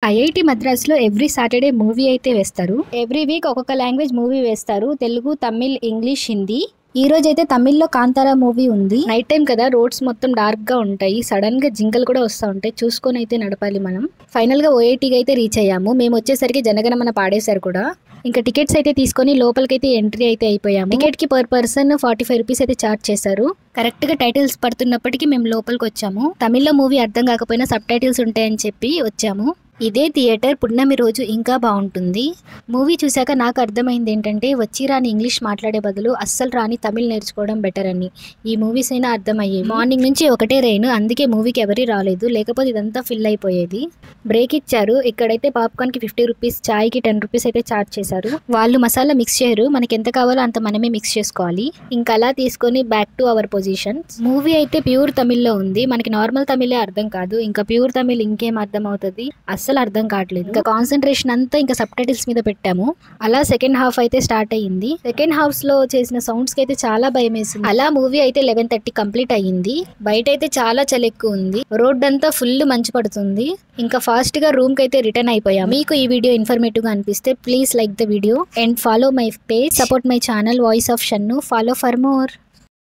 IIT మద్రాస్లో every Saturday movie అయితే వేస్తారు. Every week ఒక్కొక్క లాంగ్వేజ్ మూవీ వేస్తారు. తెలుగు, తమిళ్, ఇంగ్లీష్, హిందీ. ఈ రోజు అయితే తమిళ్లో కాంతారా మూవీ ఉంది. నైట్ టైం కదా, రోడ్స్ మొత్తం డార్క్ గా ఉంటాయి. సడన్ గా జింకలు కూడా వస్తూ ఉంటాయి. చూసుకొని అయితే నడపాలి మనం. ఫైనల్ గా ఓఐటీకి అయితే రీచ్ అయ్యాము. మేము వచ్చేసరికి జనగణమన పాడేశారు కూడా. ఇంకా టికెట్స్ అయితే తీసుకొని లోపలికైతే ఎంట్రీ అయితే అయిపోయాము. టికెట్ కి పర్ పర్సన్ 45 రూపీస్ అయితే చార్జ్ చేశారు. కరెక్ట్ గా టైటిల్స్ పడుతున్నప్పటికీ మేము లోపలికి వచ్చాము. తమిళ్లో మూవీ అర్థం కాకపోయినా సబ్ టైటిల్స్ ఉంటాయని చెప్పి వచ్చాము. ఇదే థియేటర్ పున్నమి రోజు ఇంకా బాగుంటుంది. మూవీ చూశాక నాకు అర్థమైంది ఏంటంటే, వచ్చి రాని ఇంగ్లీష్ మాట్లాడే బదులు అస్సలు రాని తమిళ్ నేర్చుకోవడం బెటర్ అని. ఈ మూవీస్ అయినా అర్థమయ్యేవి. మార్నింగ్ నుంచి ఒకటే రెయిన్, అందుకే మూవీకి ఎవరీ రాలేదు, లేకపోతే ఇదంతా ఫిల్ అయిపోయేది. బ్రేక్ ఇచ్చారు. ఇక్కడైతే పాప్కార్న్ కి 50 రూపీస్, చాయ్ కి 10 రూపీస్ అయితే చార్జ్ చేశారు. వాళ్ళు మసాలా మిక్స్ చేయరు, మనకి ఎంత కావాలో అంత మనమే మిక్స్ చేసుకోవాలి. ఇంకా అలా తీసుకొని back to our position. Movie అయితే ప్యూర్ తమిళ్లో ఉంది. మనకి నార్మల్ తమిళే అర్థం కాదు, ఇంకా ప్యూర్ తమిళ్ ఇంకేం అర్థం అవుతుంది, అస్సలు అర్థం కావట్లేదు. ఇంకా కాన్సన్ట్రేషన్ అంతా ఇంకా సబ్ టైటిల్స్ మీద పెట్టాము. అలా సెకండ్ హాఫ్ అయితే స్టార్ట్ అయ్యింది. సెకండ్ హాఫ్ లో చేసిన సౌండ్స్ కి అయితే చాలా భయం వేసింది. అలా మూవీ అయితే 11:30 కంప్లీట్ అయ్యింది. బయట అయితే చాలా చలి ఎక్కువ ఉంది. రోడ్ అంతా ఫుల్ మంచు పడుతుంది. ఇంకా ఫాస్ట్ గా రూమ్ కి అయితే రిటర్న్ అయిపోయాం. మీకు ఈ వీడియో ఇన్ఫర్మేటివ్ గా అనిపిస్తే please like the video and follow my page, support my channel voice of Shannu. Follow for more.